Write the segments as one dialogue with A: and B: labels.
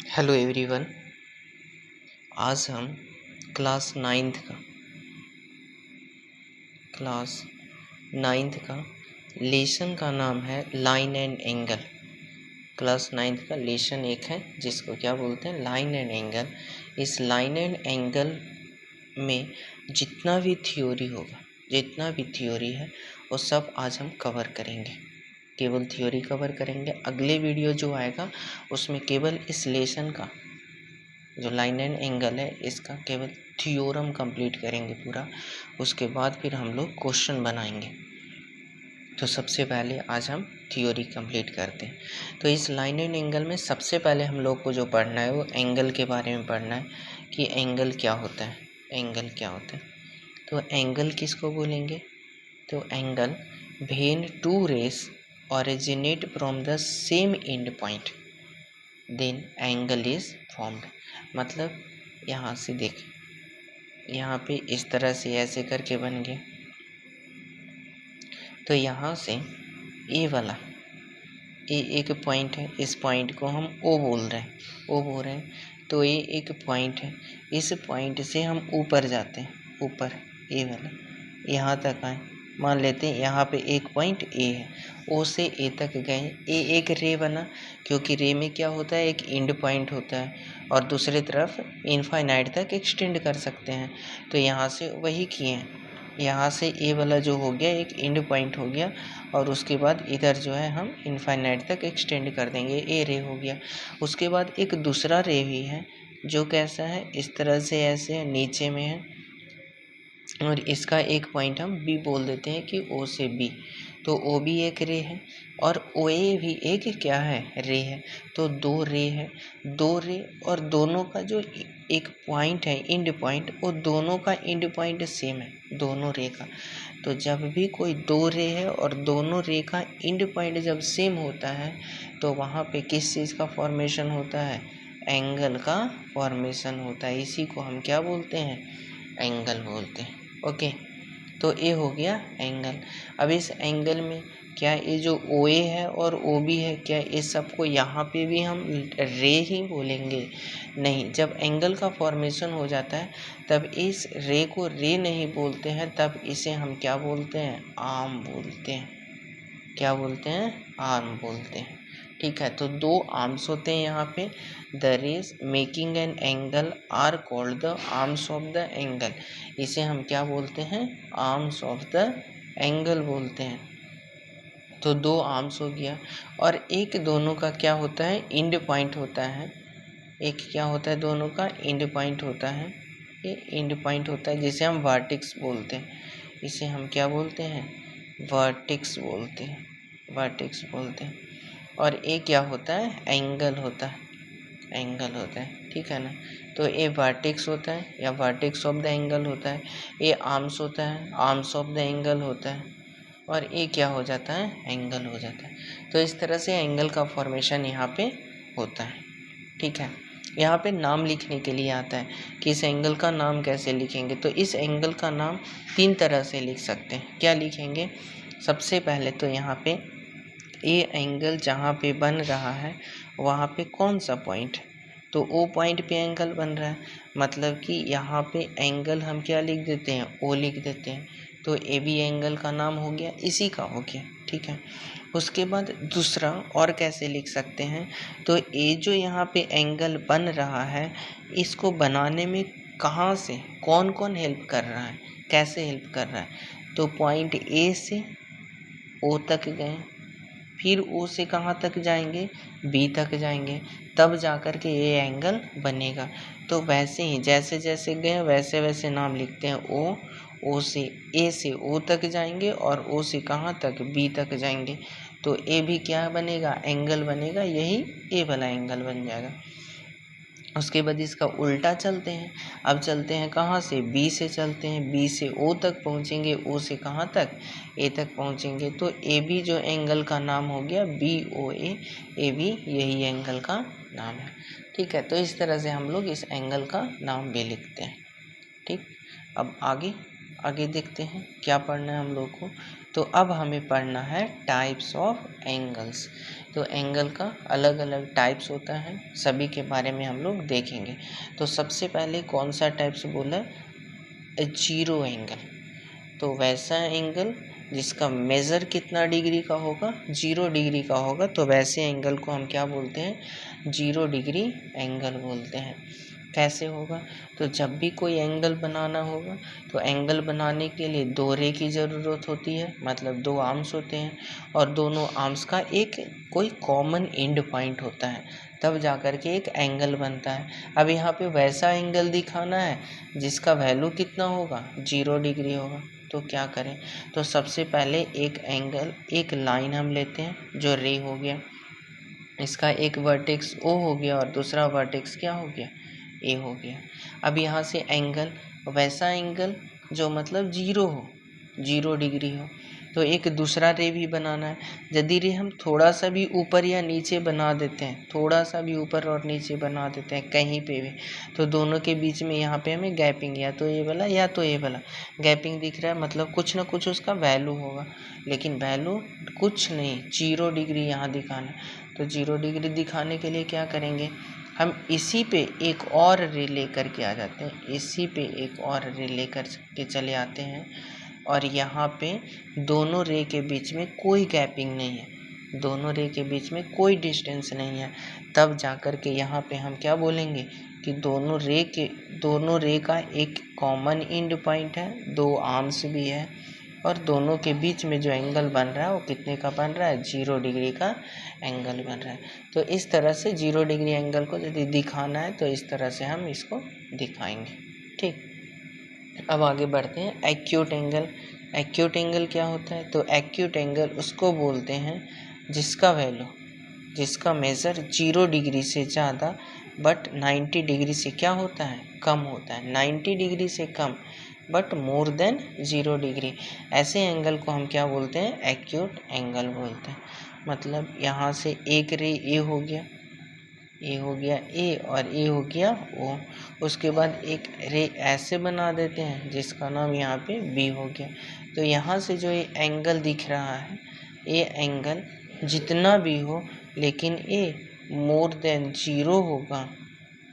A: Hello everyone. आज हम class ninth का लेसन का नाम है line and angle. Class ninth का लेसन एक है जिसको क्या बोलते हैं, लाइन एंड एंगल। इस लाइन एंड एंगल में जितना भी थ्योरी है वो सब आज हम कवर करेंगे। केवल थ्योरी कवर करेंगे। अगले वीडियो जो आएगा उसमें केवल इस लेसन का जो लाइन एंड एंगल है इसका केवल थ्योरम कंप्लीट करेंगे पूरा। उसके बाद फिर हम लोग क्वेश्चन बनाएंगे। तो सबसे पहले आज हम थ्योरी कंप्लीट करते हैं। तो इस लाइन एंड एंगल में सबसे पहले हम लोग को जो पढ़ना है वो एंगल के बारे में पढ़ना है कि एंगल क्या होता है। तो एंगल किसको बोलेंगे? तो angle when two rays originate from the same end point then angle is formed. मतलब यहाँ से देख, यहाँ पे इस तरह से ऐसे करके बन गए। तो यहाँ से ए वाला एक पॉइंट है, इस पॉइंट को हम ओ बोल रहे हैं। तो ये एक पॉइंट है, इस पॉइंट से हम ऊपर जाते हैं, ऊपर ए वाला यहाँ तक आए। मान लेते हैं यहाँ पे एक पॉइंट ए है, ओ से ए तक गए। ए एक रे बना, क्योंकि रे में क्या होता है, एक एंड पॉइंट होता है और दूसरी तरफ इनफाइनाइट तक एक्सटेंड कर सकते हैं। तो यहाँ से वही किए हैं, यहाँ से ए वाला जो हो गया एक एंड पॉइंट हो गया और उसके बाद इधर जो है हम इनफाइनाइट तक एक्सटेंड कर देंगे, ए रे हो गया। उसके बाद एक दूसरा रे भी है जो कैसा है, इस तरह से ऐसे नीचे में है और इसका एक पॉइंट हम बी बोल देते हैं कि ओ से बी। तो ओ भी एक रे है और ओ ए भी एक क्या है, रे है। तो दो रे है, और दोनों का जो एक पॉइंट है एंड पॉइंट, वो दोनों का एंड पॉइंट सेम है दोनों रे का। तो जब भी कोई दो रे है और दोनों रे का एंड पॉइंट जब सेम होता है तो वहाँ पे किस चीज़ का फॉर्मेशन होता है, एंगल का फॉर्मेशन होता है। इसी को हम क्या बोलते हैं, एंगल बोलते हैं। ओके, तो ये हो गया एंगल। अब इस एंगल में क्या ये जो ओ ए है और ओ बी है, क्या ये सबको यहाँ पे भी हम रे ही बोलेंगे? नहीं, जब एंगल का फॉर्मेशन हो जाता है तब इस रे को रे नहीं बोलते हैं, तब इसे हम क्या बोलते हैं, आर्म बोलते हैं। क्या बोलते हैं, आर्म बोलते हैं। ठीक है, तो दो आर्म्स होते हैं यहाँ पे। The rays making an angle are called the arms of the angle. इसे हम क्या बोलते हैं, आर्म्स ऑफ द एंगल बोलते हैं। तो दो आर्म्स हो गया और एक दोनों का क्या होता है, एंड पॉइंट होता है। एक क्या होता है, दोनों का एंड पॉइंट होता है। ये एंड पॉइंट होता है जिसे हम वर्टेक्स बोलते हैं। इसे हम क्या बोलते हैं, वर्टेक्स बोलते हैं, वर्टेक्स बोलते हैं। और ये क्या होता है, एंगल होता है, एंगल होता है। ठीक है ना। तो ये वर्टेक्स होता है या वर्टेक्स ऑफ द एंगल होता है। ये आर्म्स होता है, आर्म्स ऑफ द एंगल होता है। और ये क्या हो जाता है, एंगल हो जाता है। तो इस तरह से एंगल का फॉर्मेशन यहाँ पे होता है। ठीक है, यहाँ पे नाम लिखने के लिए आता है कि इस एंगल का नाम कैसे लिखेंगे। तो इस एंगल का नाम तीन तरह से लिख सकते हैं। क्या लिखेंगे, सबसे पहले तो यहाँ पे ये एंगल जहाँ पे बन रहा है वहाँ पे कौन सा पॉइंट, तो ओ पॉइंट पे एंगल बन रहा है। मतलब कि यहाँ पे एंगल हम क्या लिख देते हैं, ओ लिख देते हैं। तो ए बी एंगल का नाम हो गया, इसी का हो गया। ठीक है, उसके बाद दूसरा और कैसे लिख सकते हैं, तो ये जो यहाँ पे एंगल बन रहा है इसको बनाने में कहाँ से कौन कौन हेल्प कर रहा है, कैसे हेल्प कर रहा है। तो पॉइंट ए से ओ तक गए, फिर ओ से कहाँ तक जाएंगे, बी तक जाएंगे, तब जाकर के ये एंगल बनेगा। तो वैसे ही जैसे जैसे गए वैसे वैसे नाम लिखते हैं। ओ से ए से ओ तक जाएंगे और ओ से कहाँ तक, बी तक जाएंगे। तो ए भी क्या बनेगा, एंगल बनेगा, यही ए वाला एंगल बन जाएगा। उसके बाद इसका उल्टा चलते हैं। अब चलते हैं कहाँ से, बी से चलते हैं, बी से ओ तक पहुँचेंगे, ओ से कहाँ तक, ए तक पहुँचेंगे। तो ए बी जो एंगल का नाम हो गया बी ओ ए बी, यही एंगल का नाम है। ठीक है, तो इस तरह से हम लोग इस एंगल का नाम भी लिखते हैं। ठीक, अब आगे आगे देखते हैं क्या पढ़ना है हम लोग को। तो अब हमें पढ़ना है टाइप्स ऑफ एंगल्स। तो एंगल का अलग अलग टाइप्स होता है, सभी के बारे में हम लोग देखेंगे। तो सबसे पहले कौन सा टाइप्स बोला, जीरो एंगल। तो वैसा एंगल जिसका मेज़र कितना डिग्री का होगा, 0 डिग्री का होगा, तो वैसे एंगल को हम क्या बोलते हैं, 0 डिग्री एंगल बोलते हैं। कैसे होगा, तो जब भी कोई एंगल बनाना होगा तो एंगल बनाने के लिए 2 रे की ज़रूरत होती है, मतलब 2 आर्म्स होते हैं और दोनों आर्म्स का एक कोई कॉमन एंड पॉइंट होता है, तब जा कर के एक एंगल बनता है। अब यहाँ पे वैसा एंगल दिखाना है जिसका वैल्यू कितना होगा, 0 डिग्री होगा। तो क्या करें, तो सबसे पहले एक एंगल, एक लाइन हम लेते हैं जो रे हो गया, इसका एक वर्टेक्स ओ हो गया और दूसरा वर्टेक्स क्या हो गया, ए हो गया। अब यहाँ से एंगल, वैसा एंगल जो मतलब 0 हो, 0 डिग्री हो, तो एक दूसरा रे भी बनाना है। यदि रे हम थोड़ा सा भी ऊपर या नीचे बना देते हैं, थोड़ा सा भी ऊपर और नीचे बना देते हैं कहीं पे भी, तो दोनों के बीच में यहाँ पे हमें गैपिंग, या तो ये वाला या तो ये वाला गैपिंग दिख रहा है, मतलब कुछ ना कुछ उसका वैल्यू होगा। लेकिन वैल्यू कुछ नहीं, 0 डिग्री यहाँ दिखाना है। तो 0 डिग्री दिखाने के लिए क्या करेंगे, हम इसी पे एक और रे लेकर के आ जाते हैं, इसी पे एक और रे लेकर के चले आते हैं और यहाँ पे दोनों रे के बीच में कोई गैपिंग नहीं है, दोनों रे के बीच में कोई डिस्टेंस नहीं है। तब जा कर के यहाँ पे हम क्या बोलेंगे कि दोनों रे का एक कॉमन एंड पॉइंट है, 2 आर्म्स भी है और दोनों के बीच में जो एंगल बन रहा है वो कितने का बन रहा है, 0 डिग्री का एंगल बन रहा है। तो इस तरह से 0 डिग्री एंगल को यदि दिखाना है तो इस तरह से हम इसको दिखाएंगे। ठीक, अब आगे बढ़ते हैं। एक्यूट एंगल, एक्यूट एंगल क्या होता है, तो एक्यूट एंगल उसको बोलते हैं जिसका वैल्यू, जिसका मेज़र 0 डिग्री से ज़्यादा बट 90 डिग्री से क्या होता है, कम होता है। 90 डिग्री से कम बट मोर देन 0 डिग्री, ऐसे एंगल को हम क्या बोलते हैं, एक्यूट एंगल बोलते हैं। मतलब यहाँ से एक रे ए हो गया, ए हो गया ए और ए हो गया ओ, उसके बाद एक रे ऐसे बना देते हैं जिसका नाम यहाँ पे बी हो गया। तो यहाँ से जो ये एंगल दिख रहा है, ये एंगल जितना भी हो लेकिन ये मोर देन 0 होगा,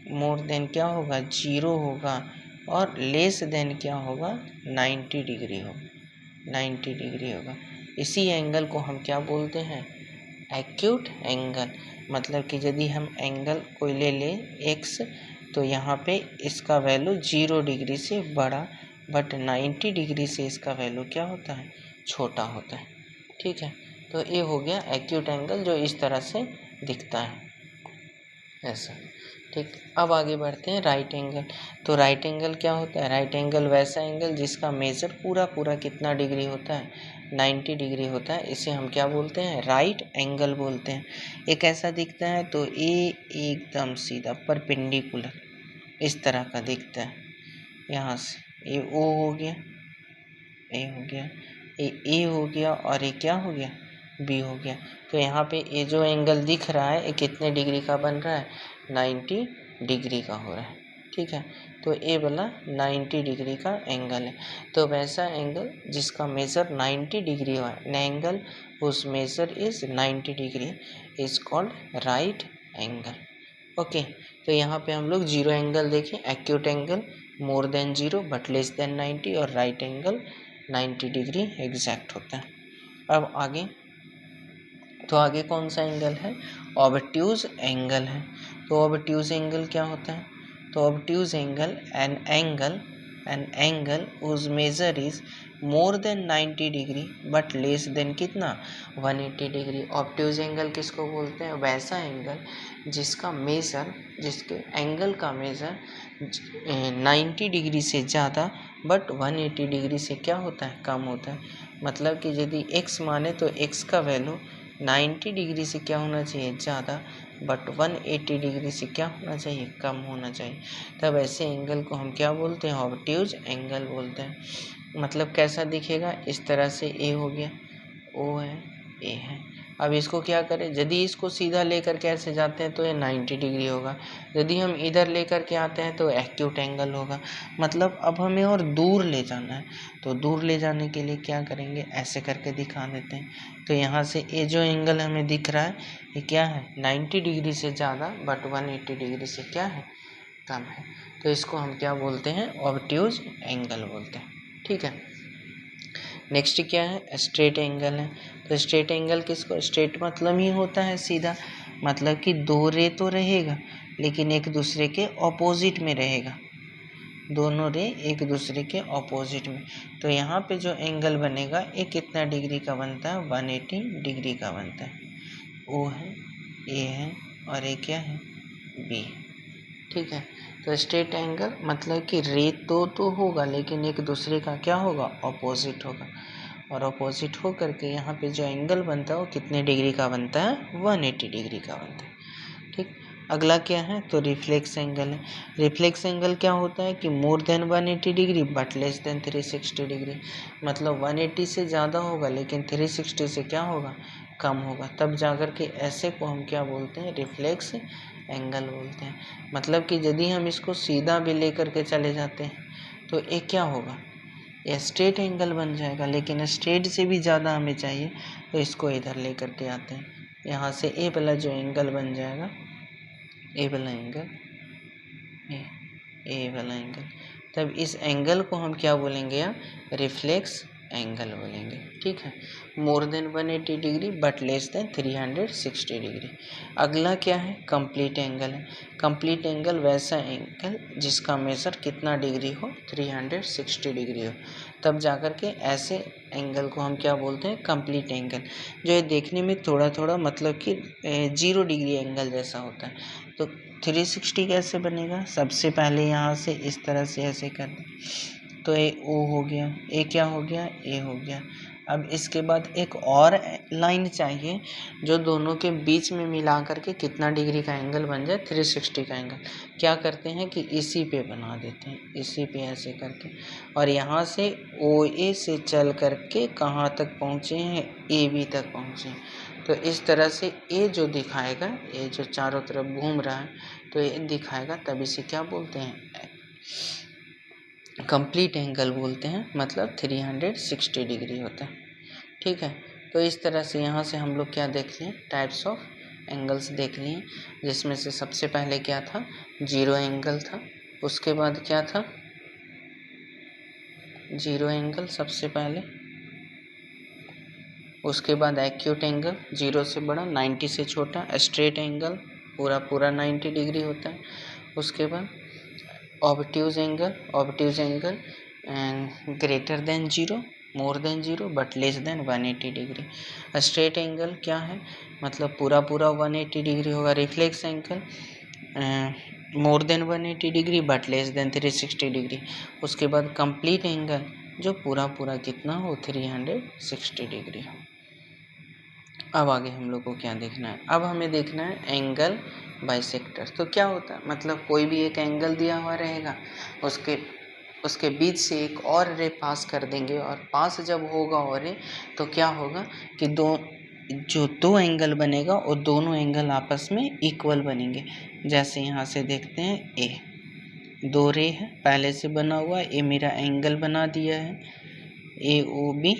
A: मोर देन क्या होगा, 0 होगा और लेस देन क्या होगा, 90 डिग्री होगा, 90 डिग्री होगा। इसी एंगल को हम क्या बोलते हैं, एक्यूट एंगल। मतलब कि यदि हम एंगल कोई ले एक्स, तो यहाँ पे इसका वैल्यू 0 डिग्री से बड़ा बट 90 डिग्री से इसका वैल्यू क्या होता है, छोटा होता है। ठीक है, तो ये हो गया एक्यूट एंगल जो इस तरह से दिखता है, ऐसा। ठीक, अब आगे बढ़ते हैं राइट एंगल। तो राइट एंगल क्या होता है, राइट एंगल वैसा एंगल जिसका मेजर पूरा कितना डिग्री होता है, 90 डिग्री होता है, इसे हम क्या बोलते हैं, राइट एंगल बोलते हैं। ये कैसा दिखता है, तो ये एकदम सीधा परपेंडिकुलर इस तरह का दिखता है। यहाँ से ये ओ हो गया, ए हो गया, ए हो गया और ये क्या हो गया, बी हो गया। तो यहाँ पे ये जो एंगल दिख रहा है ये कितने डिग्री का बन रहा है, 90 डिग्री का हो रहा है। ठीक है, तो ये वाला 90 डिग्री का एंगल है। तो वैसा एंगल जिसका मेजर 90 डिग्री हो, angle whose measure is 90 degree is called right angle. Okay, तो यहाँ पे हम लोग 0 एंगल देखें, acute angle more than 0 but less than 90 और राइट एंगल 90 डिग्री एग्जैक्ट होता है। अब आगे, तो आगे कौन सा एंगल है, ऑब्ट्यूज एंगल है। तो ऑब्ट्यूज एंगल क्या होता है, तो obtuse angle an angle whose measure is more than 90 degree but less than कितना, 180 डिग्री। ऑब्ट्यूज एंगल किसको बोलते हैं, वैसा एंगल जिसका मेजर, जिसके एंगल का मेजर 90 डिग्री से ज़्यादा बट 180 डिग्री से क्या होता है, कम होता है। मतलब कि यदि x माने तो x का वैल्यू 90 डिग्री से क्या होना चाहिए, ज़्यादा बट 180 डिग्री से क्या होना चाहिए, कम होना चाहिए। तब ऐसे एंगल को हम क्या बोलते हैं, ऑब्ट्यूज एंगल बोलते हैं। मतलब कैसा दिखेगा, इस तरह से ए हो गया, ओ है, ए है, अब इसको क्या करें, यदि इसको सीधा लेकर के ऐसे जाते हैं तो ये 90 डिग्री होगा, यदि हम इधर लेकर के आते हैं तो एक्यूट एंगल होगा। मतलब अब हमें और दूर ले जाना है, तो दूर ले जाने के लिए क्या करेंगे, ऐसे करके दिखा देते हैं। तो यहाँ से ये जो एंगल हमें दिख रहा है ये क्या है, 90 डिग्री से ज़्यादा बट 180 डिग्री से क्या है, कम है। तो इसको हम क्या बोलते हैं, ऑब्ट्यूज एंगल बोलते हैं। ठीक है, नेक्स्ट क्या है, स्ट्रेट एंगल है। तो स्ट्रेट एंगल किसको, स्ट्रेट मतलब ही होता है सीधा, मतलब कि दो रे तो रहेगा लेकिन एक दूसरे के ऑपोजिट में रहेगा, दोनों रे एक दूसरे के ऑपोजिट में। तो यहाँ पे जो एंगल बनेगा ये कितना डिग्री का बनता है, 180 डिग्री का बनता है। ओ है, ए है और ये क्या है, बी। ठीक है, तो स्ट्रेट एंगल मतलब कि रे तो होगा लेकिन एक दूसरे का क्या होगा, ऑपोजिट होगा, और ऑपोजिट हो करके यहाँ पे जो एंगल बनता है वो कितने डिग्री का बनता है, 180 डिग्री का बनता है। ठीक, अगला क्या है, तो रिफ्लेक्स एंगल है। रिफ्लेक्स एंगल क्या होता है कि more than 180 degree but less then 360 degree, मतलब 180 से ज़्यादा होगा लेकिन 360 से क्या होगा, कम होगा, तब जाकर के ऐसे को हम क्या बोलते हैं, रिफ्लेक्स एंगल बोलते हैं। मतलब कि यदि हम इसको सीधा भी लेकर के चले जाते हैं तो ये क्या होगा, ये स्ट्रेट एंगल बन जाएगा, लेकिन स्ट्रेट से भी ज़्यादा हमें चाहिए तो इसको इधर लेकर के आते हैं, यहाँ से ए वाला जो एंगल बन जाएगा, ए वाला एंगल, ए वाला एंगल, तब इस एंगल को हम क्या बोलेंगे, या रिफ्लेक्स एंगल बोलेंगे। ठीक है, more than 180 degree but less then 360 degree. अगला क्या है, कंप्लीट एंगल है। कंप्लीट एंगल वैसा एंगल जिसका मेजर कितना डिग्री हो, 360 डिग्री हो, तब जाकर के ऐसे एंगल को हम क्या बोलते हैं, कंप्लीट एंगल, जो है देखने में थोड़ा थोड़ा मतलब कि 0 डिग्री एंगल जैसा होता है। तो 360 कैसे बनेगा, सबसे पहले यहाँ से इस तरह से ऐसे कर दें तो ये ओ हो गया, ए क्या हो गया, ए हो गया। अब इसके बाद एक और लाइन चाहिए जो दोनों के बीच में मिला करके कितना डिग्री का एंगल बन जाए, 360 का एंगल। क्या करते हैं कि इसी पे बना देते हैं, इसी पे ऐसे करके, और यहाँ से ओ ए से चल करके कहाँ तक पहुँचे हैं, ए बी तक पहुँचे। तो इस तरह से ए जो दिखाएगा, ये जो चारों तरफ घूम रहा है तो ये दिखाएगा, तब इसे क्या बोलते हैं, कंप्लीट एंगल बोलते हैं, मतलब 360 डिग्री होता है। ठीक है, तो इस तरह से यहाँ से हम लोग क्या देख लिए, टाइप्स ऑफ एंगल्स देख लिए, जिसमें से सबसे पहले क्या था, जीरो एंगल था, उसके बाद क्या था, जीरो एंगल सबसे पहले, उसके बाद एक्यूट एंगल, जीरो से बड़ा 90 से छोटा, स्ट्रेट एंगल पूरा 90 डिग्री होता है, उसके बाद obtuse angle greater than zero, more than zero but less then 180 degree. Straight angle क्या है, मतलब पूरा 180 डिग्री होगा। Reflex angle more then 180 degree but less then 360 degree. उसके बाद कंप्लीट एंगल जो पूरा कितना हो, 360 डिग्री हो। अब आगे हम लोग को क्या देखना है, अब हमें देखना है एंगल बाइसेक्टर। तो क्या होता है, मतलब कोई भी एक एंगल दिया हुआ रहेगा, उसके बीच से एक और रे पास कर देंगे, और पास जब होगा और रे तो क्या होगा कि दो एंगल बनेगा और दोनों एंगल आपस में इक्वल बनेंगे। जैसे यहाँ से देखते हैं, ए दो रे है पहले से बना हुआ, ए मेरा एंगल बना दिया है, ए ओ बी,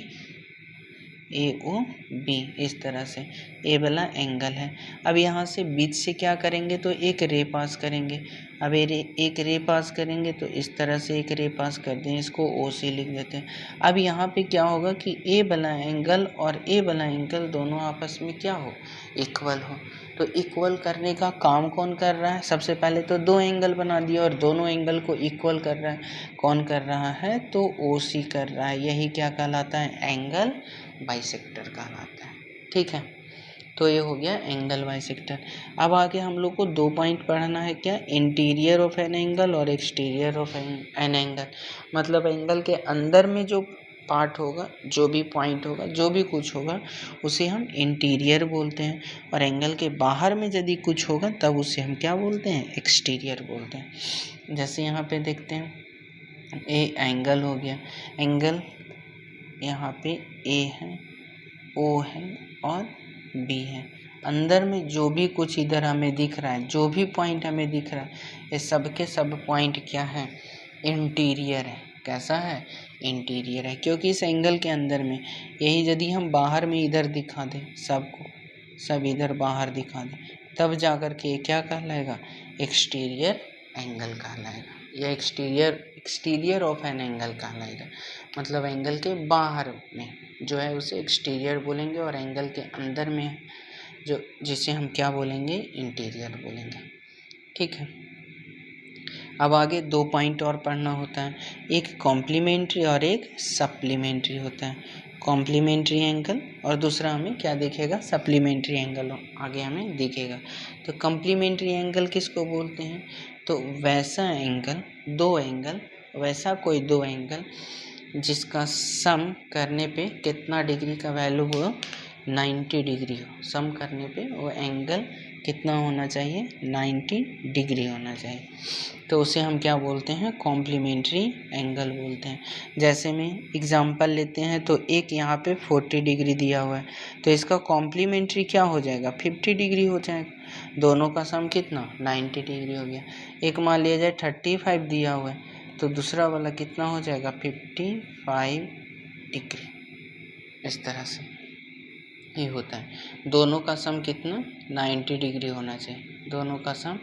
A: इस तरह से ए वाला एंगल है। अब यहाँ से बीच से क्या करेंगे, तो एक रे पास करेंगे। अब एक रे पास करेंगे तो इस तरह से एक रे पास कर दें, इसको ओ से लिख देते हैं। अब यहाँ पे क्या होगा कि ए वाला एंगल और ए वाला एंगल दोनों आपस में क्या हो, इक्वल हो। तो इक्वल करने का काम कौन कर रहा है, सबसे पहले तो दो एंगल बना दिया और दोनों एंगल को इक्वल कर रहा है, कौन कर रहा है, तो ओ सी कर रहा है। यही क्या कहलाता है, एंगल बाइसेक्टर कहलाता है। ठीक है, तो ये हो गया एंगल बाइसेक्टर। अब आगे हम लोग को 2 पॉइंट पढ़ना है, क्या, इंटीरियर ऑफ एन एंगल और एक्सटीरियर ऑफ एन एंगल। मतलब एंगल के अंदर में जो पार्ट होगा, जो भी पॉइंट होगा, जो भी कुछ होगा, उसे हम इंटीरियर बोलते हैं, और एंगल के बाहर में यदि कुछ होगा तब उसे हम क्या बोलते हैं, एक्सटीरियर बोलते हैं। जैसे यहाँ पे देखते हैं, ए एंगल हो गया, एंगल यहाँ पे ए है, ओ है और बी है। अंदर में जो भी कुछ इधर हमें दिख रहा है, जो भी पॉइंट हमें दिख रहा है, ये सब के सब पॉइंट क्या है? इंटीरियर है। कैसा है? इंटीरियर है, क्योंकि इस एंगल के अंदर में यही यदि हम बाहर में इधर दिखा दें, सबको सब इधर बाहर दिखा दें, तब जा कर के क्या कहलाएगा? एक्सटीरियर एंगल कहलाएगा, या एक्सटीरियर ऑफ एन एंगल कहलाएगा। मतलब एंगल के बाहर में जो है उसे एक्सटीरियर बोलेंगे, और एंगल के अंदर में जो जिसे हम क्या बोलेंगे? इंटीरियर बोलेंगे। ठीक है। अब आगे 2 पॉइंट और पढ़ना होता है, एक कॉम्प्लीमेंट्री और एक सप्लीमेंट्री होता है। कॉम्प्लीमेंट्री एंगल और दूसरा हमें क्या दिखेगा? सप्लीमेंट्री एंगल आगे हमें दिखेगा। तो कॉम्प्लीमेंट्री एंगल किसको बोलते हैं? तो वैसा एंगल, वैसा कोई दो एंगल जिसका सम करने पे कितना डिग्री का वैल्यू हो? 90 डिग्री हो। सम करने पे वो एंगल कितना होना चाहिए? 90 डिग्री होना चाहिए। तो उसे हम क्या बोलते हैं? कॉम्प्लीमेंट्री एंगल बोलते हैं। जैसे में एग्जांपल लेते हैं, तो एक यहाँ पे 40 डिग्री दिया हुआ है, तो इसका कॉम्प्लीमेंट्री क्या हो जाएगा? 50 डिग्री हो जाएगा। दोनों का सम कितना? 90 डिग्री हो गया। एक मान लिया जाए 35 दिया हुआ है, तो दूसरा वाला कितना हो जाएगा? 55 डिग्री। इस तरह से ये होता है। दोनों का सम कितना? 90 डिग्री होना चाहिए। दोनों का सम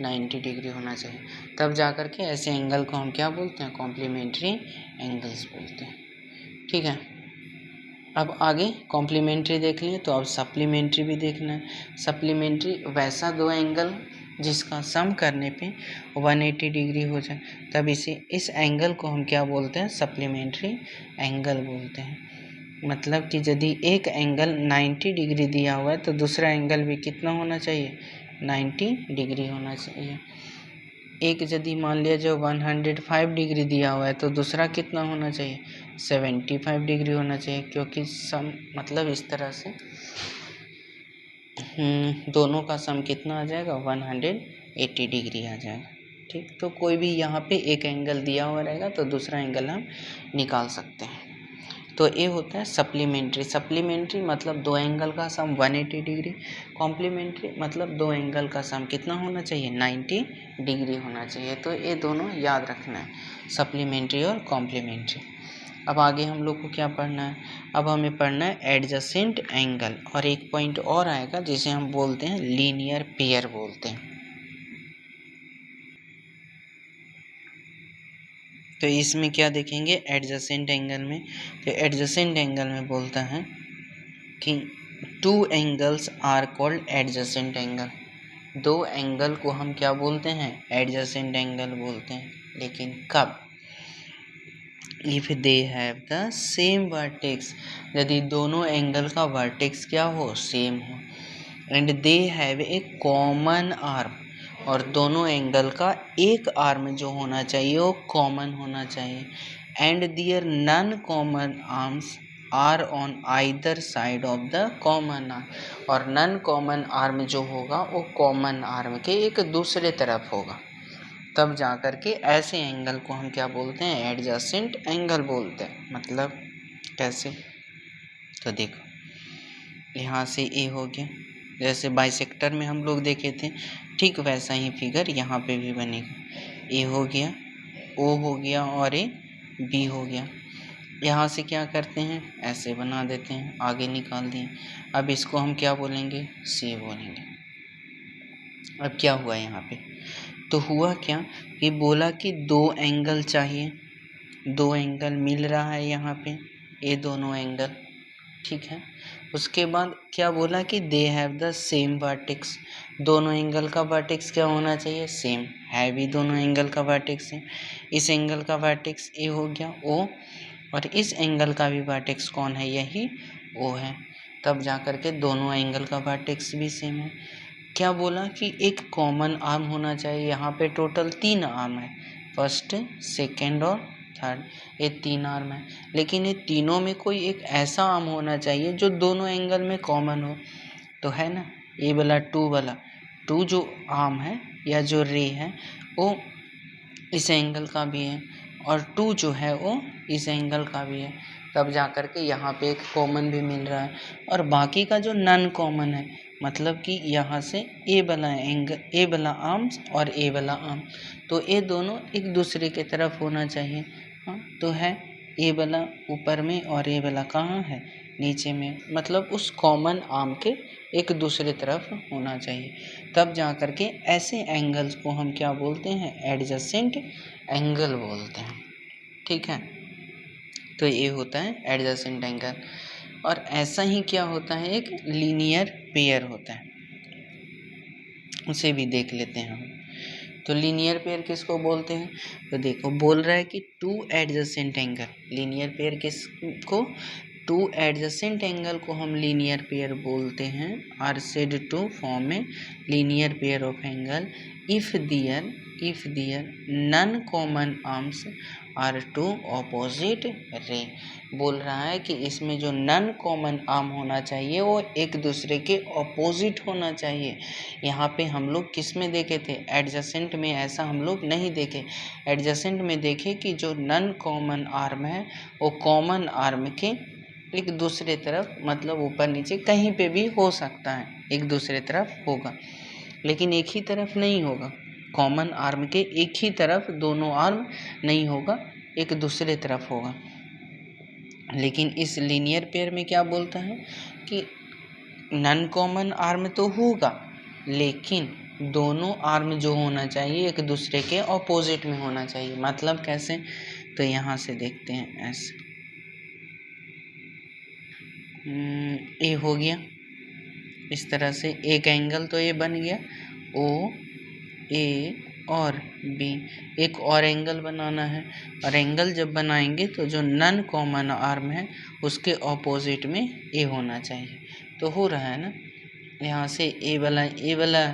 A: 90 डिग्री होना चाहिए, तब जाकर के ऐसे एंगल को हम क्या बोलते हैं? कॉम्प्लीमेंट्री एंगल्स बोलते हैं। ठीक है। अब आगे कॉम्प्लीमेंट्री देख लिए, तो अब सप्लीमेंट्री भी देखना है। सप्लीमेंट्री वैसा दो एंगल जिसका सम करने पे 180 डिग्री हो जाए, तब इस एंगल को हम क्या बोलते हैं? सप्लीमेंट्री एंगल बोलते हैं। मतलब कि यदि एक एंगल 90 डिग्री दिया हुआ है, तो दूसरा एंगल भी कितना होना चाहिए? 90 डिग्री होना चाहिए। एक यदि मान लिया जो 105 डिग्री दिया हुआ है, तो दूसरा कितना होना चाहिए? 75 डिग्री होना चाहिए, क्योंकि सम मतलब इस तरह से दोनों का सम कितना आ जाएगा? 180 डिग्री आ जाएगा। ठीक, तो कोई भी यहाँ पे एक एंगल दिया हुआ रहेगा, तो दूसरा एंगल हम निकाल सकते हैं। तो ये होता है सप्लीमेंट्री। सप्लीमेंट्री मतलब दो एंगल का सम 180 डिग्री। कॉम्प्लीमेंट्री मतलब दो एंगल का सम कितना होना चाहिए? 90 डिग्री होना चाहिए। तो ये दोनों याद रखना है, सप्लीमेंट्री और कॉम्प्लीमेंट्री। अब आगे हम लोग को क्या पढ़ना है? अब हमें पढ़ना है एडजेसेंट एंगल, और एक पॉइंट और आएगा जिसे हम बोलते हैं लीनियर पेयर बोलते हैं। तो इसमें क्या देखेंगे एडजेसेंट एंगल में? तो एडजेसेंट एंगल में बोलता है कि 2 angles are called adjacent angle. दो एंगल को हम क्या बोलते हैं? एडजेसेंट एंगल बोलते हैं। लेकिन कब? If they have the same vertex, यदि दोनों एंगल का वर्टेक्स क्या हो? सेम हो। And they have a common arm, और दोनों एंगल का एक आर्म जो होना चाहिए वो कॉमन होना चाहिए। And their non common arms are on either side of the common arm, और नॉन कॉमन आर्म जो होगा वो कॉमन आर्म के एक दूसरे तरफ होगा। तब जाकर के ऐसे एंगल को हम क्या बोलते हैं? एडजेसेंट एंगल बोलते हैं। मतलब कैसे? तो देखो, यहाँ से ए हो गया, जैसे बाइसेक्टर में हम लोग देखे थे, ठीक वैसा ही फिगर यहाँ पे भी बनेगा। ए हो गया, ओ हो गया, और ए बी हो गया। यहाँ से क्या करते हैं? ऐसे बना देते हैं, आगे निकाल दिए। अब इसको हम क्या बोलेंगे? सी बोलेंगे। अब क्या हुआ यहाँ पे? तो हुआ क्या कि बोला कि दो एंगल चाहिए, दो एंगल मिल रहा है यहाँ पे, ये दोनों एंगल, ठीक है। उसके बाद क्या बोला कि they have the same vertex, दोनों एंगल का वर्टेक्स क्या होना चाहिए? सेम है भी, दोनों एंगल का वर्टेक्स सेम। इस एंगल का वर्टेक्स ए हो गया ओ, और इस एंगल का भी वर्टेक्स कौन है? यही ओ है। तब जाकर के दोनों एंगल का वर्टेक्स भी सेम है। क्या बोला कि एक कॉमन आर्म होना चाहिए। यहाँ पे टोटल 3 आर्म है, फर्स्ट, सेकंड और थर्ड, ये 3 आर्म है। लेकिन ये तीनों में कोई एक ऐसा आर्म होना चाहिए जो दोनों एंगल में कॉमन हो। तो है ना, ये वाला 2 वाला 2 जो आर्म है या जो रे है वो इस एंगल का भी है, और 2 जो है वो इस एंगल का भी है। तब जा कर के यहाँ पे एक कॉमन भी मिल रहा है। और बाकी का जो नॉन कॉमन है, मतलब कि यहाँ से ए वाला एंगल, ए वाला आर्म्स और ए वाला आर्म, तो ये दोनों एक दूसरे के तरफ होना चाहिए। हाँ, तो है ए वाला ऊपर में और ए वाला कहाँ है, नीचे में, मतलब उस कॉमन आर्म के एक दूसरे तरफ होना चाहिए। तब जा कर के ऐसे एंगल्स को हम क्या बोलते हैं, एडजेसेंट एंगल बोलते हैं। ठीक है, तो ये होता है एडजेसेंट एंगल। और ऐसा ही क्या होता है, एक लीनियर पेयर होता है, उसे भी देख लेते हैं हम। तो लीनियर पेयर किसको बोलते हैं, तो देखो बोल रहा है कि two adjacent angle, linear pair किसको, टू एडजेसेंट एंगल को हम लीनियर पेयर बोलते हैं, are said to form a linear pair of angle if their non common arms are two opposite ray. बोल रहा है कि इसमें जो नॉन कॉमन आर्म होना चाहिए वो एक दूसरे के ऑपोजिट होना चाहिए। यहाँ पे हम लोग किस में देखे थे, एडजेसेंट में ऐसा हम लोग नहीं देखे। एडजेसेंट में देखे कि जो नॉन कॉमन आर्म है वो कॉमन आर्म के एक दूसरे तरफ, मतलब ऊपर नीचे कहीं पे भी हो सकता है, एक दूसरे तरफ होगा, लेकिन एक ही तरफ नहीं होगा। कॉमन आर्म के एक ही तरफ दोनों आर्म नहीं होगा, एक दूसरे तरफ होगा। लेकिन इस लीनियर पेयर में क्या बोलता है कि नॉन कॉमन आर्म तो होगा, लेकिन दोनों आर्म जो होना चाहिए एक दूसरे के ऑपोजिट में होना चाहिए। मतलब कैसे, तो यहाँ से देखते हैं, ऐसे ए हो गया, इस तरह से एक एंगल तो ये बन गया ओ ए और बी। एक और एंगल बनाना है, और एंगल जब बनाएंगे तो जो नॉन कॉमन आर्म है उसके ऑपोजिट में ए होना चाहिए। तो हो रहा है ना, यहाँ से ए वाला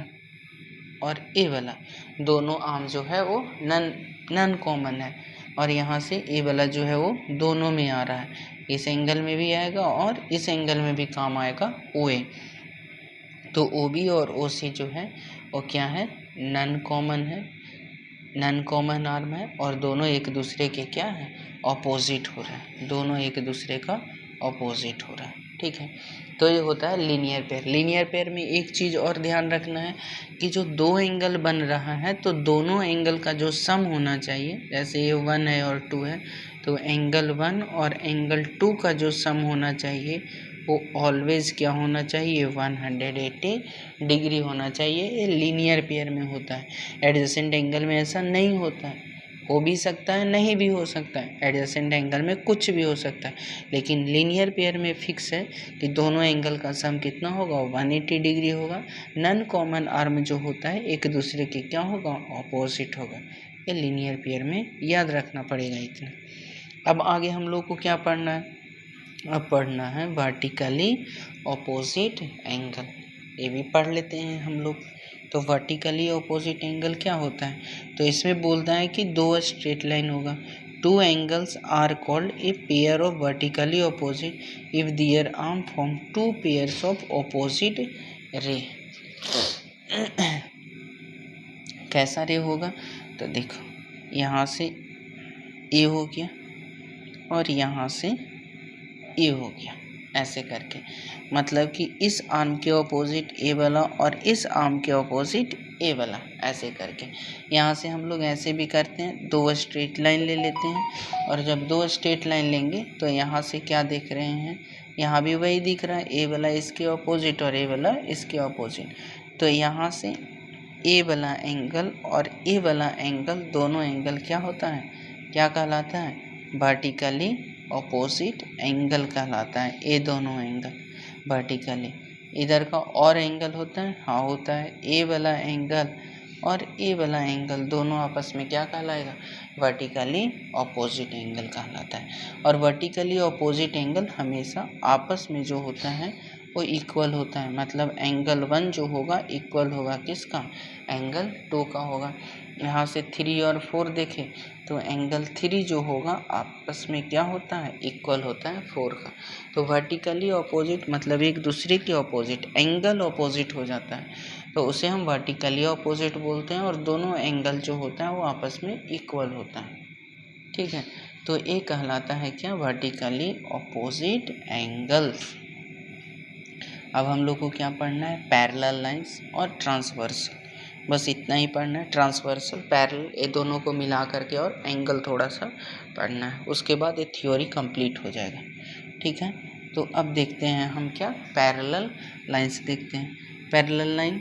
A: और ए वाला दोनों आर्म जो है वो नॉन कॉमन है, और यहाँ से ए वाला जो है वो दोनों में आ रहा है, इस एंगल में भी आएगा और इस एंगल में भी काम आएगा ओ ए। तो ओ बी और ओ सी जो है वो क्या है, नॉन कॉमन है, नॉन कॉमन आर्म है, और दोनों एक दूसरे के क्या है, ऑपोजिट हो रहा है, दोनों एक दूसरे का ऑपोजिट हो रहा है। ठीक है, तो ये होता है लीनियर पेयर। लीनियर पेयर में एक चीज़ और ध्यान रखना है कि जो दो एंगल बन रहा है तो दोनों एंगल का जो सम होना चाहिए, जैसे ये 1 है और 2 है, तो एंगल 1 और एंगल 2 का जो सम होना चाहिए वो ऑलवेज क्या होना चाहिए, 180 डिग्री होना चाहिए। ये लीनियर पेयर में होता है। एडजेसेंट एंगल में ऐसा नहीं होता है, हो भी सकता है नहीं भी हो सकता है, एडजेसेंट एंगल में कुछ भी हो सकता है, लेकिन लीनियर पेयर में फिक्स है कि दोनों एंगल का सम कितना होगा, 180 डिग्री होगा। नॉन कॉमन आर्म जो होता है एक दूसरे के क्या होगा, ऑपोजिट होगा। ये लीनियर पेयर में याद रखना पड़ेगा इतना। अब आगे हम लोग को क्या पढ़ना है, अब पढ़ना है वर्टिकली ऑपोजिट एंगल। ये भी पढ़ लेते हैं हम लोग। तो वर्टिकली ऑपोजिट एंगल क्या होता है, तो इसमें बोलता है कि दो स्ट्रेट लाइन होगा, two angles are called a pair of vertically opposite if their arm form two pairs of opposite ray. कैसा रे होगा, तो देखो यहाँ से ए हो गया और यहाँ से ए हो गया, ऐसे करके, मतलब कि इस आर्म के ऑपोजिट ए वाला और इस आर्म के ऑपोजिट ए वाला, ऐसे करके। यहाँ से हम लोग ऐसे भी करते हैं, दो स्ट्रेट लाइन ले लेते हैं, और जब दो स्ट्रेट लाइन लेंगे तो यहाँ से क्या देख रहे हैं, यहाँ भी वही दिख रहा है, ए वाला इसके ऑपोजिट और ए वाला इसके ऑपोजिट। तो यहाँ से ए वाला एंगल और ए वाला एंगल, दोनों एंगल क्या होता है, क्या कहलाता है, वर्टिकली ऑपोजिट एंगल कहलाता है। ये दोनों एंगल वर्टिकली, इधर का और एंगल होता है, हाँ होता है, ए वाला एंगल और ए वाला एंगल दोनों आपस में क्या कहलाएगा, वर्टिकली ऑपोजिट एंगल कहलाता है। और वर्टिकली ऑपोजिट एंगल हमेशा आपस में जो होता है वो इक्वल होता है, मतलब एंगल 1 जो होगा इक्वल होगा किसका, एंगल 2 का होगा। यहाँ से 3 और 4 देखें तो एंगल 3 जो होगा आपस में क्या होता है, इक्वल होता है 4 का। तो वर्टिकली ऑपोजिट मतलब एक दूसरे के ऑपोजिट, एंगल ऑपोजिट हो जाता है, तो उसे हम वर्टिकली ऑपोजिट बोलते हैं, और दोनों एंगल जो होता है वो आपस में इक्वल होता है। ठीक है, तो ये कहलाता है क्या, वर्टिकली ऑपोजिट एंगल्स। अब हम लोग को क्या पढ़ना है, पैरेलल लाइंस और ट्रांसवर्सल, बस इतना ही पढ़ना है। ट्रांसवर्सल पैरेलल ये दोनों को मिला करके और एंगल थोड़ा सा पढ़ना है, उसके बाद ये थ्योरी कंप्लीट हो जाएगा। ठीक है, तो अब देखते हैं हम क्या, पैरेलल लाइंस देखते हैं। पैरेलल लाइन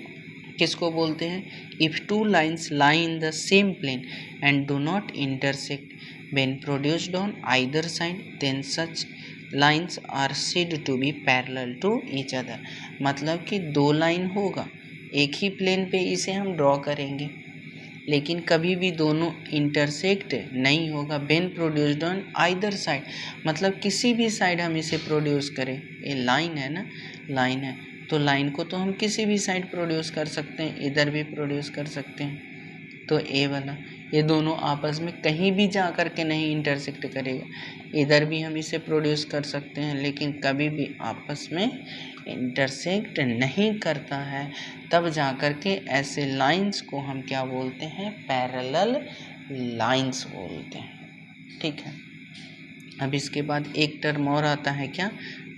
A: किसको बोलते हैं, if two lines lie in the same plane and do not intersect when produced on either side then such lines are said to be parallel to each other. मतलब कि दो line होगा, एक ही plane पे इसे हम ड्रॉ करेंगे, लेकिन कभी भी दोनों इंटरसेक्ट नहीं होगा। When produced on either side, मतलब किसी भी साइड हम इसे प्रोड्यूस करें, ये लाइन है ना, लाइन है, तो लाइन को तो हम किसी भी साइड प्रोड्यूस कर सकते हैं, इधर भी प्रोड्यूस कर सकते हैं। तो ए वाला, ये दोनों आपस में कहीं भी जा कर के नहीं इंटरसेक्ट करेगा, इधर भी हम इसे प्रोड्यूस कर सकते हैं, लेकिन कभी भी आपस में इंटरसेक्ट नहीं करता है, तब जा कर के ऐसे लाइंस को हम क्या बोलते हैं, पैरेलल लाइंस बोलते हैं। ठीक है, अब इसके बाद एक टर्म और आता है क्या,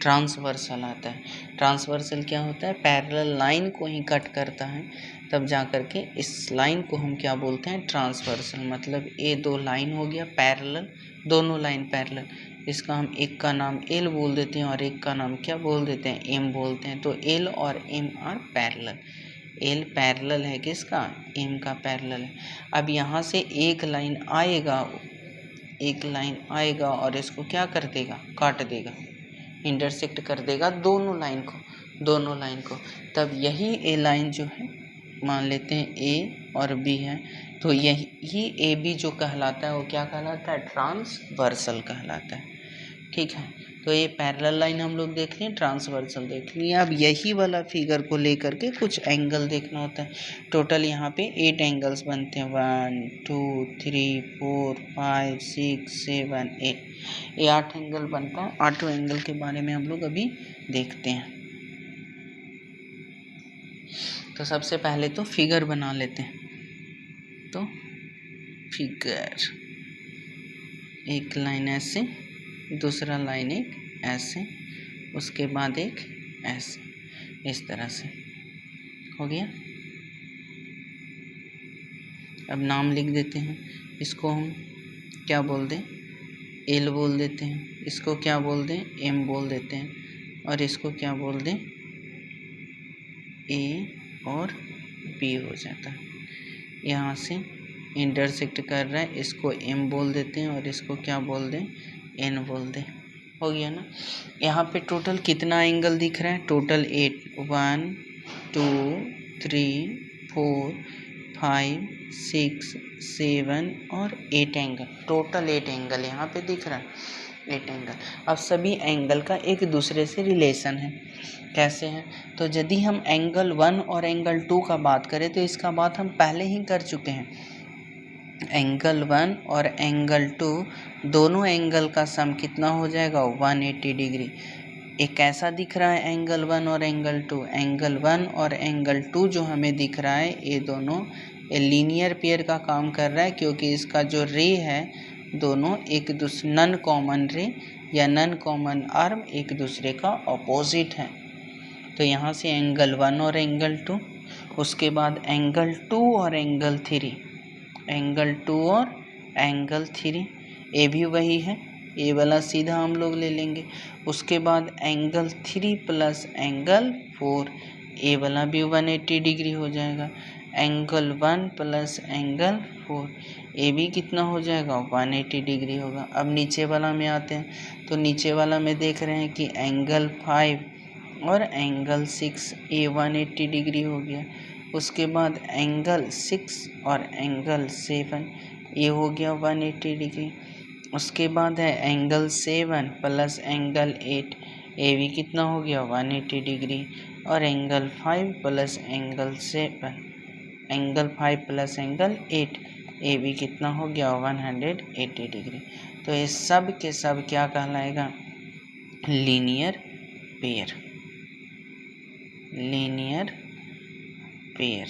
A: ट्रांसवर्सल आता है। ट्रांसवर्सल क्या होता है, पैरेलल लाइन को ही कट करता है, तब जा कर के इस लाइन को हम क्या बोलते हैं, ट्रांसवर्सल। मतलब ये दो लाइन हो गया पैरेलल, दोनों लाइन पैरेलल, इसका हम एक का नाम एल बोल देते हैं और एक का नाम क्या बोल देते हैं, एम बोलते हैं। तो एल और M are parallel, L parallel है किसका, एम का पैरेलल है। अब यहाँ से एक लाइन आएगा, एक लाइन आएगा और इसको क्या कर देगा, काट देगा, इंटरसेक्ट कर देगा दोनों लाइन को, दोनों लाइन को। तब यही ए लाइन जो है, मान लेते हैं ए और बी है, तो यही ए बी जो कहलाता है वो क्या कहलाता है, ट्रांसवर्सल कहलाता है। ठीक है, तो ये पैरेलल लाइन हम लोग देख लिए, ट्रांसवर्सल देख लिए। अब यही वाला फिगर को लेकर के कुछ एंगल देखना होता है। टोटल यहाँ पे 8 एंगल्स बनते हैं, 1 2 3 4 5 6 7 8, ये 8 एंगल बनता है। 8 एंगल के बारे में हम लोग अभी देखते हैं। तो सबसे पहले तो फिगर बना लेते हैं। तो फिगर, एक लाइन ऐसे, दूसरा लाइन एक ऐसे, उसके बाद एक ऐसे, इस तरह से हो गया। अब नाम लिख देते हैं, इसको हम क्या बोल दें, एल बोल देते हैं, इसको क्या बोल दें, एम बोल देते हैं, और इसको क्या बोल दें, ए और बी हो जाता है। यहाँ से इंटरसेक्ट कर रहा है, इसको एम बोल देते हैं और इसको क्या बोल दें, एन बोल दें। हो गया ना। यहाँ पे टोटल कितना एंगल दिख रहा है, टोटल 8, 1 2 3 4 5 6 7 और 8 एंगल, टोटल 8 एंगल यहाँ पे दिख रहा है, 8 एंगल। अब सभी एंगल का एक दूसरे से रिलेशन है, कैसे है, तो यदि हम एंगल 1 और एंगल 2 का बात करें तो इसका बात हम पहले ही कर चुके हैं। एंगल 1 और एंगल 2 दोनों एंगल का सम कितना हो जाएगा, 180 डिग्री। एक कैसा दिख रहा है एंगल 1 और एंगल 2, एंगल 1 और एंगल 2 जो हमें दिख रहा है, ये दोनों लीनियर पेयर का काम कर रहा है, क्योंकि इसका जो रे है दोनों एक दूसरे नन कॉमन रे या नन कॉमन आर्म एक दूसरे का ऑपोजिट है। तो यहाँ से एंगल 1 और एंगल 2, उसके बाद एंगल 2 और एंगल 3, एंगल 2 और एंगल 3, ये भी वही है, ये वाला सीधा हम लोग ले लेंगे। उसके बाद एंगल 3 प्लस एंगल 4, ये वाला भी 180 डिग्री हो जाएगा। एंगल 1 प्लस एंगल 4, ये भी कितना हो जाएगा, 180 डिग्री होगा। अब नीचे वाला में आते हैं, तो नीचे वाला में देख रहे हैं कि एंगल 5 और एंगल 6, ये 180 डिग्री हो गया। उसके बाद एंगल 6 और एंगल 7, ये हो गया 180 डिग्री। उसके बाद है एंगल 7 प्लस एंगल 8, ये भी कितना हो गया, 180 डिग्री। और angle 5 plus angle 7, angle 5 plus angle 8, ये भी कितना हो गया, 180 डिग्री। तो ये सब के सब क्या कहलाएगा, लीनियर पेयर, लीनियर पेयर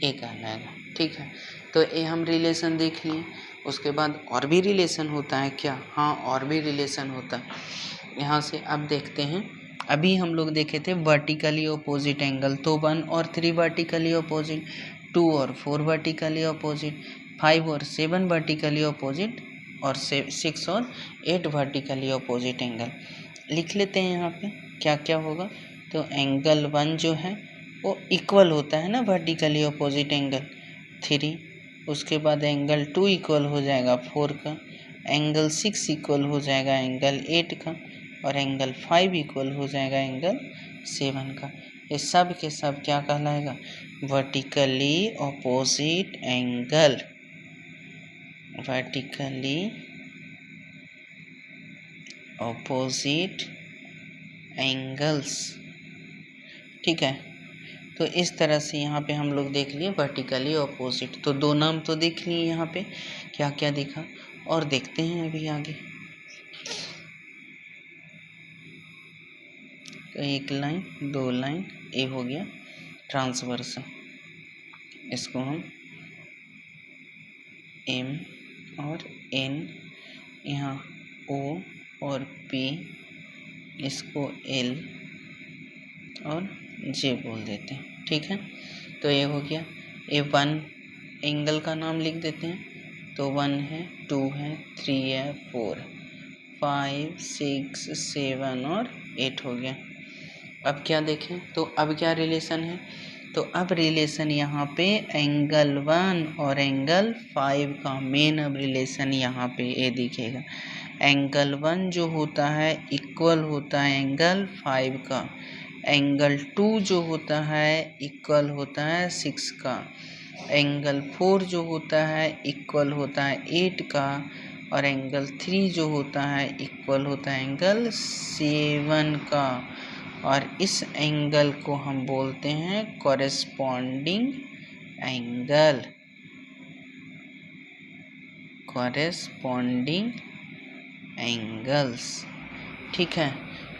A: ये कहलाएगा। ठीक है, तो ये हम रिलेशन देख लिए। उसके बाद और भी रिलेशन होता है क्या? हाँ, और भी रिलेशन होता है। यहाँ से अब देखते हैं, अभी हम लोग देखे थे वर्टिकली अपोजिट एंगल, तो 1 और 3 वर्टिकली अपोजिट, 2 और 4 वर्टिकली अपोजिट, 5 और 7 वर्टिकली अपोजिट, और 6 और 8 वर्टिकली अपोजिट एंगल लिख लेते हैं। यहाँ पे क्या क्या होगा, तो एंगल 1 जो है वो इक्वल होता है ना वर्टिकली अपोजिट एंगल 3, उसके बाद एंगल 2 इक्वल हो जाएगा 4 का, एंगल 6 इक्वल हो जाएगा एंगल 8 का, और एंगल 5 इक्वल हो जाएगा एंगल 7 का। ये सब के सब क्या कहलाएगा? Vertically opposite angle, vertically opposite angles. ठीक है, तो इस तरह से यहाँ पे हम लोग देख लिए वर्टिकली अपोजिट। तो 2 नाम तो देख लिए, यहाँ पे क्या क्या दिखा, और देखते हैं अभी आगे। तो 1 लाइन 2 लाइन, ये हो गया ट्रांसवर्सल। इसको हम M और N, यहाँ O और P, इसको L और J बोल देते हैं। ठीक है, तो ये हो गया। ये 1 एंगल का नाम लिख देते हैं। तो 1 है, 2 है, 3 है, 4, 5, 6, 7 और 8 हो गया। अब क्या देखें, तो अब क्या रिलेशन है, तो अब रिलेशन यहाँ पे एंगल 1 और एंगल 5 का मेन अब रिलेशन यहाँ पे ये दिखेगा। एंगल 1 जो होता है इक्वल होता है एंगल 5 का, एंगल 2 जो होता है इक्वल होता है 6 का, एंगल 4 जो होता है इक्वल होता है 8 का, और एंगल 3 जो होता है इक्वल होता है एंगल 7 का। और इस एंगल को हम बोलते हैं कॉरेस्पॉन्डिंग एंगल, कॉरेस्पॉन्डिंग एंगल्स। ठीक है,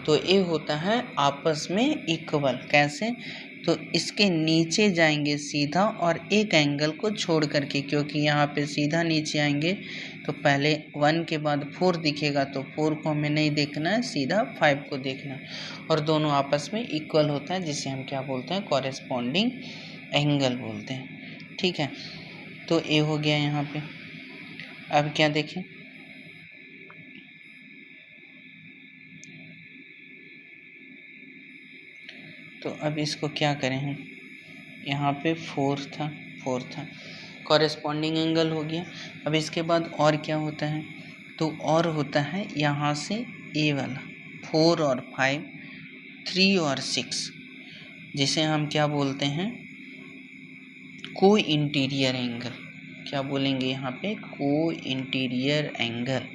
A: तो ये होता है आपस में इक्वल। कैसे, तो इसके नीचे जाएंगे सीधा और एक एंगल को छोड़ करके, क्योंकि यहाँ पे सीधा नीचे आएंगे तो पहले 1 के बाद 4 दिखेगा, तो 4 को हमें नहीं देखना है, सीधा 5 को देखना है, और दोनों आपस में इक्वल होता है, जिसे हम क्या बोलते हैं? कॉरेस्पॉन्डिंग एंगल बोलते हैं। ठीक है, तो ये हो गया यहाँ पे। अब क्या देखें, तो अब इसको क्या करें हम, यहाँ पे 4 था, 4 था, कॉरेस्पॉन्डिंग एंगल हो गया। अब इसके बाद और क्या होता है, तो और होता है यहाँ से ए वाला 4 और 5, 3 और 6, जिसे हम क्या बोलते हैं? को इंटीरियर एंगल। क्या बोलेंगे यहाँ पे? को इंटीरियर एंगल।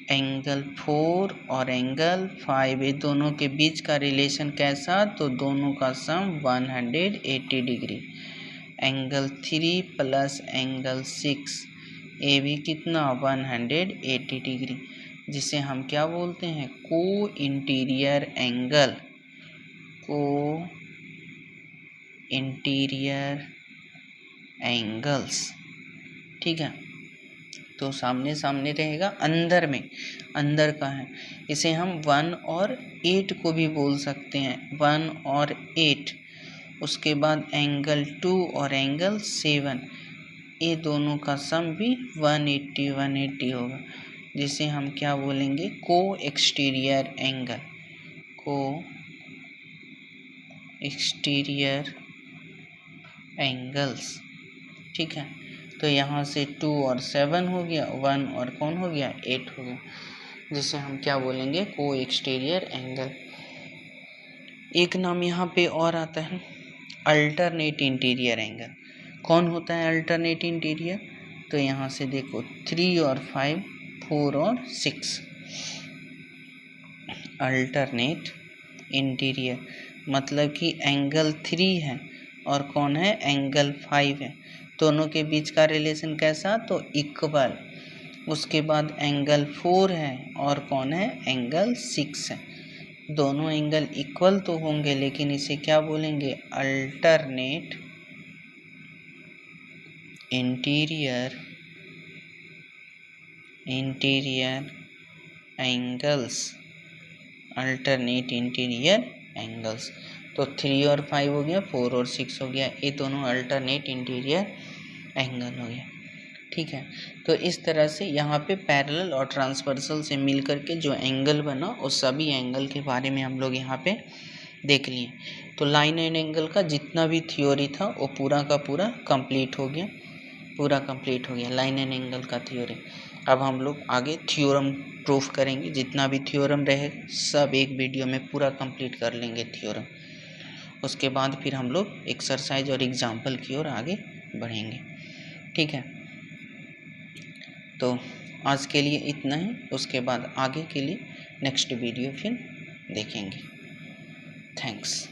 A: एंगल 4 और एंगल 5, ये दोनों के बीच का रिलेशन कैसा? तो दोनों का सम 180 डिग्री। एंगल 3 प्लस एंगल 6, ये भी कितना? 180 डिग्री, जिसे हम क्या बोलते हैं? को इंटीरियर एंगल, को इंटीरियर एंगल्स। ठीक है, तो सामने सामने रहेगा, अंदर में, अंदर का है। इसे हम 1 और 8 को भी बोल सकते हैं, 1 और 8। उसके बाद एंगल 2 और एंगल 7, ये दोनों का सम भी 180 होगा, जिसे हम क्या बोलेंगे? को एक्सटीरियर एंगल, को एक्सटीरियर एंगल्स। ठीक है, तो यहाँ से 2 और 7 हो गया, 1 और कौन हो गया? 8 हो गया, जिसे हम क्या बोलेंगे? को एक्सटीरियर एंगल। एक नाम यहाँ पे और आता है अल्टरनेट इंटीरियर एंगल। कौन होता है अल्टरनेट इंटीरियर? तो यहाँ से देखो 3 और 5, 4 और 6, अल्टरनेट इंटीरियर मतलब कि एंगल 3 है और कौन है? एंगल 5 है, दोनों के बीच का रिलेशन कैसा? तो इक्वल। उसके बाद एंगल 4 है और कौन है? एंगल 6 है, दोनों एंगल इक्वल तो होंगे, लेकिन इसे क्या बोलेंगे? Alternate interior angles, alternate interior angles. तो 3 और 5 हो गया, 4 और 6 हो गया, ये दोनों अल्टरनेट इंटीरियर एंगल हो गया। ठीक है, तो इस तरह से यहाँ पे पैरेलल और ट्रांसवर्सल से मिल करके जो एंगल बना उस सभी एंगल के बारे में हम लोग यहाँ पे देख लिए। तो लाइन एंड एंगल का जितना भी थ्योरी था वो पूरा का पूरा कंप्लीट हो गया, लाइन एंड एंगल का थ्योरी। अब हम लोग आगे थ्योरम प्रूफ करेंगे, जितना भी थ्योरम रहे सब एक वीडियो में पूरा कंप्लीट कर लेंगे थ्योरम। उसके बाद फिर हम लोग एक्सरसाइज और एग्जाम्पल की ओर आगे बढ़ेंगे। ठीक है, तो आज के लिए इतना ही, उसके बाद आगे के लिए नेक्स्ट वीडियो फिर देखेंगे। थैंक्स।